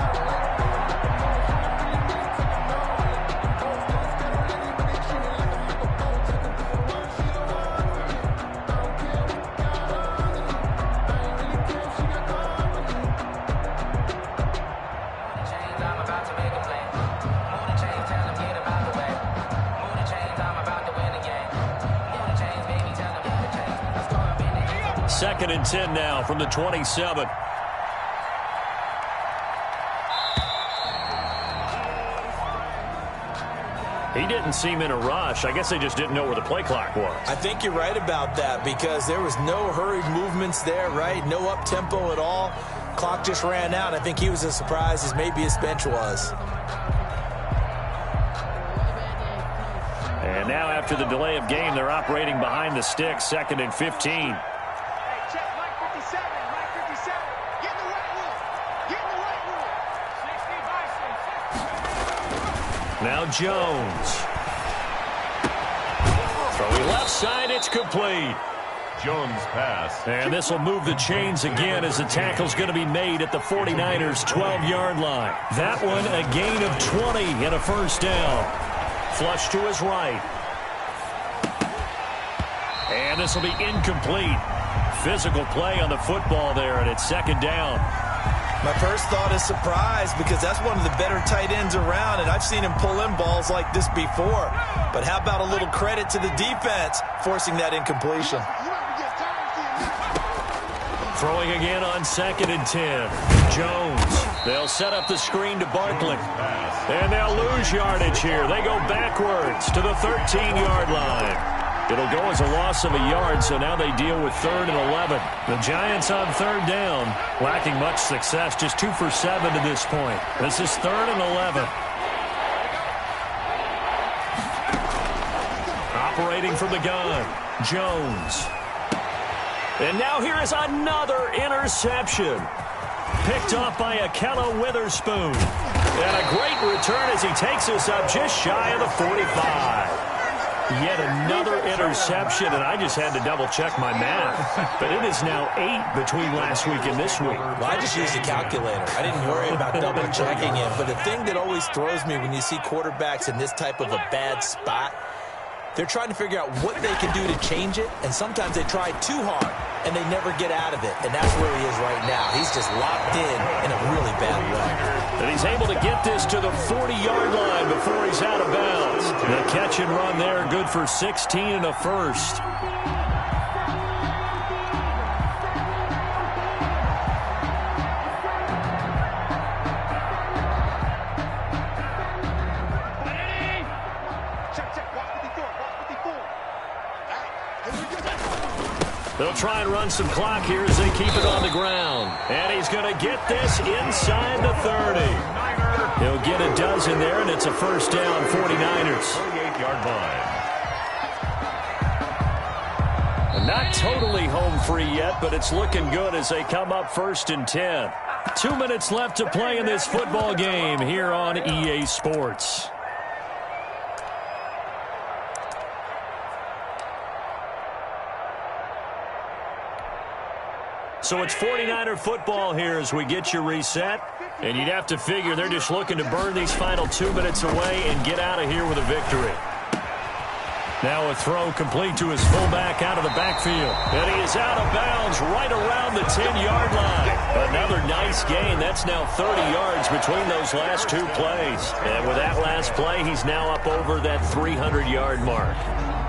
Second and 10 now from the 27. He didn't seem in a rush. I guess they just didn't know where the play clock was. I think you're right about that because there was no hurried movements there, right? No up-tempo at all. Clock just ran out. I think he was as surprised as maybe his bench was. And now after the delay of game, they're operating behind the sticks, second and 15. Now Jones. Throwing left side, it's complete. Jones pass. And this will move the chains again as the tackle's going to be made at the 49ers' 12-yard line. That one a gain of 20 and a first down. Flush to his right. And this will be incomplete. Physical play on the football there, and it's second down. My first thought is surprise because that's one of the better tight ends around, and I've seen him pull in balls like this before. But how about a little credit to the defense forcing that incompletion? Throwing again on second and 10. Jones. They'll set up the screen to Barkley. And they'll lose yardage here. They go backwards to the 13-yard line. It'll go as a loss of a yard, so now they deal with 3rd and 11. The Giants on 3rd down, lacking much success, just 2 for 7 to this point. This is 3rd and 11. Operating from the gun, Jones. And now here is another interception. Picked off by Akello Witherspoon. And a great return as he takes us up just shy of the 45. Yet another interception, and I just had to double-check my math. But it is now 8 between last week and this week. Well, I just used a calculator. I didn't worry about double-checking it. But the thing that always throws me when you see quarterbacks in this type of a bad spot, they're trying to figure out what they can do to change it, and sometimes they try too hard, and they never get out of it. And that's where he is right now. He's just locked in a really bad way. And he's able to get this to the 40-yard line before he's out of bounds. The catch and run there, good for 16 and a first. They'll try and run some clock here as they keep it on the ground. And he's going to get this inside the 30. He'll get a dozen there, and it's a first down, 49ers. 48-yard line. Not totally home free yet, but it's looking good as they come up 1st and 10. 2 minutes left to play in this football game here on EA Sports. So it's 49er football here as we get you reset. And you'd have to figure they're just looking to burn these final 2 minutes away and get out of here with a victory. Now a throw complete to his fullback out of the backfield. And he is out of bounds right around the 10-yard line. Another nice gain. That's now 30 yards between those last 2 plays. And with that last play, he's now up over that 300-yard mark.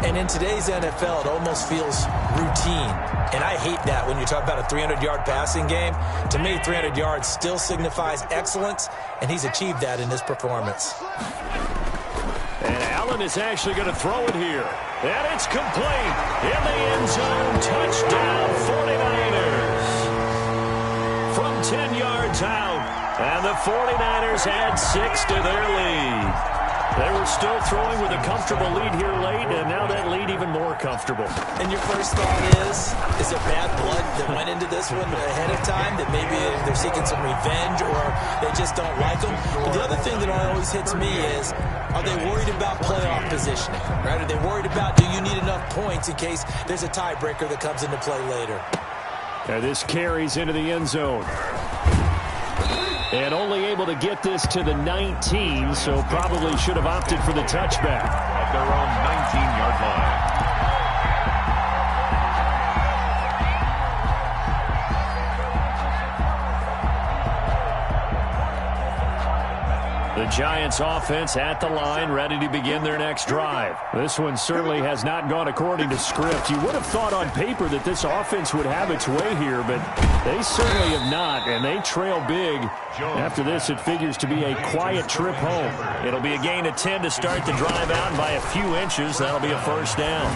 And in today's NFL, it almost feels routine. And I hate that when you talk about a 300-yard passing game. To me, 300 yards still signifies excellence, and he's achieved that in this performance. And Allen is actually going to throw it here. And it's complete. In the end zone, touchdown 49ers. From 10 yards out. And the 49ers add 6 to their lead. They were still throwing with a comfortable lead here late, and now that lead even more comfortable. And your first thought is there bad blood that went into this one ahead of time, that maybe they're seeking some revenge or they just don't like them? But the other thing that always hits me is, are they worried about playoff positioning? Right? Are they worried about, do you need enough points in case there's a tiebreaker that comes into play later? And this carries into the end zone. And only able to get this to the 19, so probably should have opted for the touchback. At their own 19-yard line. The Giants offense at the line, ready to begin their next drive. This one certainly has not gone according to script. You would have thought on paper that this offense would have its way here, but they certainly have not, and they trail big. After this, it figures to be a quiet trip home. It'll be a gain of 10 to start the drive out, and by a few inches, that'll be a first down.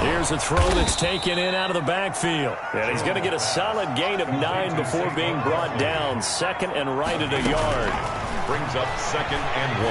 Here's a throw that's taken in out of the backfield. And he's going to get a solid gain of 9 before being brought down. Second and right at a yard. Brings up 2nd and 1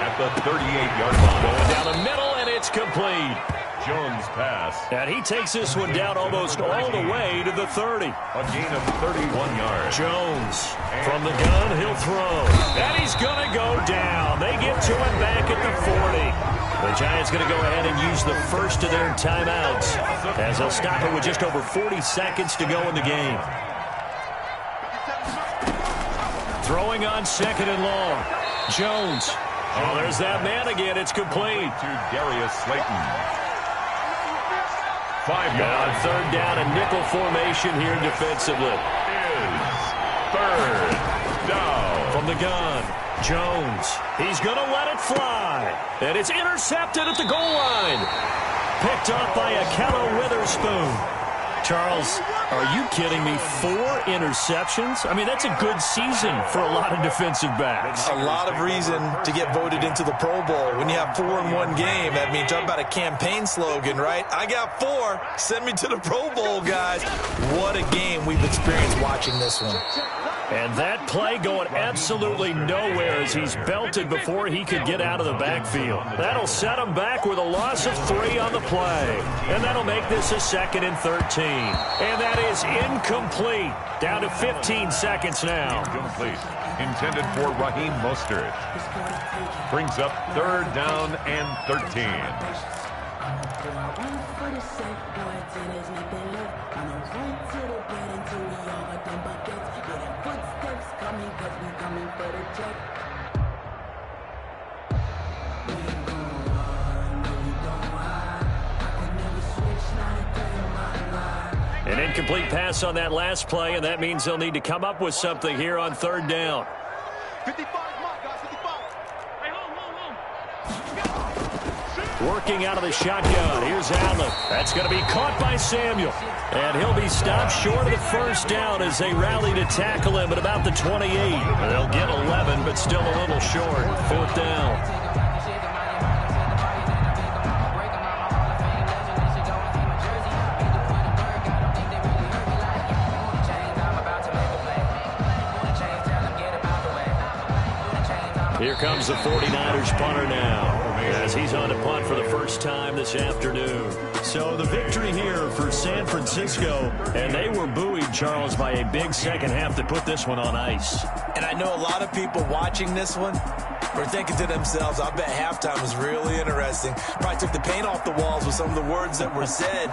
at the 38-yard line. Going down the middle, and it's complete. Jones pass. And he takes this one down almost all the way to the 30. A gain of 31 yards. Jones from the gun, he'll throw. And he's going to go down. They get to him back at the 40. The Giants going to go ahead and use the first of their timeouts as they'll stop it with just over 40 seconds to go in the game. Throwing on 2nd and long. Jones. Oh, there's that man again. It's complete. To Darius Slayton. 5 Now yards. 3rd down and nickel formation here defensively. Is 3rd down. From the gun, Jones. He's going to let it fly. And it's intercepted at the goal line. Picked off by Akello Witherspoon. Charles, are you kidding me? 4 interceptions? I mean, that's a good season for a lot of defensive backs. A lot of reason to get voted into the Pro Bowl. When you have 4 in one game, I mean, talk about a campaign slogan, right? I got 4. Send me to the Pro Bowl, guys. What a game we've experienced watching this one. And that play going absolutely nowhere as he's belted before he could get out of the backfield. That'll set him back with a loss of 3 on the play. And that'll make this a 2nd and 13. And that is incomplete. Down to 15 seconds now. Incomplete. Intended for Raheem Mostert. Brings up 3rd down and 13. An incomplete pass on that last play, and that means they'll need to come up with something here on 3rd down. 55, come on, guys, 55. Hey, Working out of the shotgun. Here's Allen. That's going to be caught by Samuel. And he'll be stopped short of the first down as they rally to tackle him at about the 28. They'll get 11, but still a little short. 4th down. Here comes the 49ers punter now as he's on to punt for the first time this afternoon. So the victory here for San Francisco, and they were buoyed, Charles, by a big second half that put this one on ice. And I know a lot of people watching this one were thinking to themselves, I bet halftime was really interesting. Probably took the paint off the walls with some of the words that were said.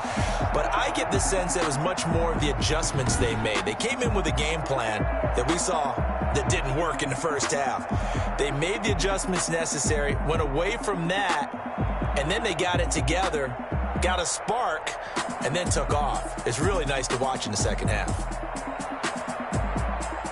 But I get the sense that it was much more of the adjustments they made. They came in with a game plan that we saw that didn't work in the first half. They made the adjustments necessary, went away from that, and then they got it together, got a spark, and then took off. It's really nice to watch in the second half.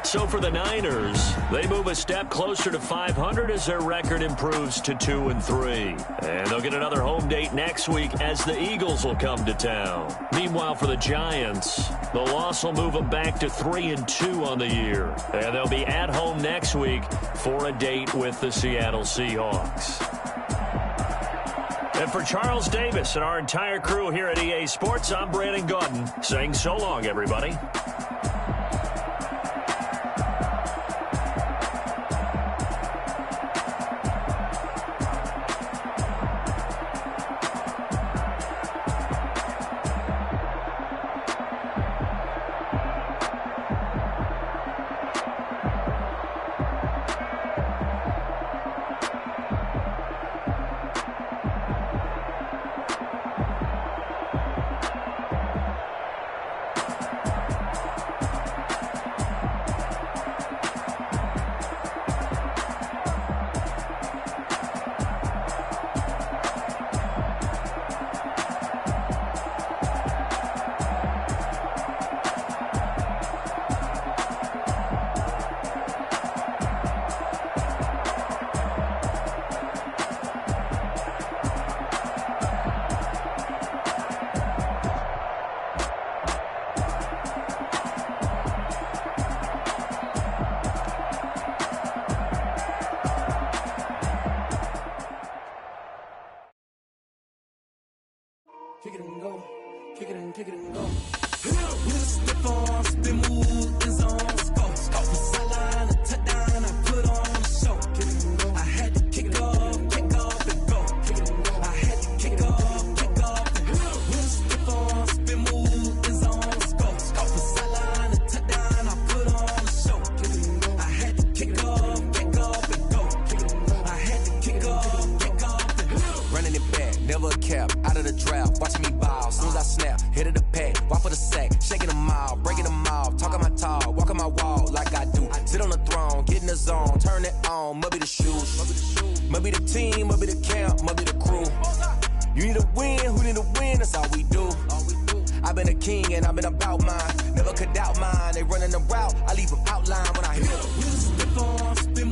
So for the Niners, they move a step closer to 500 as their record improves to 2-3. And they'll get another home date next week as the Eagles will come to town. Meanwhile, for the Giants, the loss will move them back to 3-2 on the year. And they'll be at home next week for a date with the Seattle Seahawks. And for Charles Davis and our entire crew here at EA Sports, I'm Brandon Gaudin saying so long, everybody. kick it and go. With a stiff arm, spin move, is on scope. Scope for sideline, a touchdown, I put on a show. Kick it and go. I had to kick off and go. Kick it and go. I had to kick off and go. With a stiff arm, spin move, is on scope. Scope for sideline, a touchdown, I put on a show. Kick it and go. I had to kick off and go. Kick it and go. I had to kick off and go. Running it back, never a cap, out of the draft, watching me ball. Soon as I snap, hit of the pack, walk for the sack, shaking them out, breaking them off, talking my talk, walking my wall like I do. Sit on the throne, get in the zone, turn it on, must be the shoes, must be the team, must be the camp, must be the crew. You need a win, who need a win, that's all we do. I've been a king and I've been about mine, never could doubt mine. They running the route, I leave them outline when I hit them. With a stiff arm, spin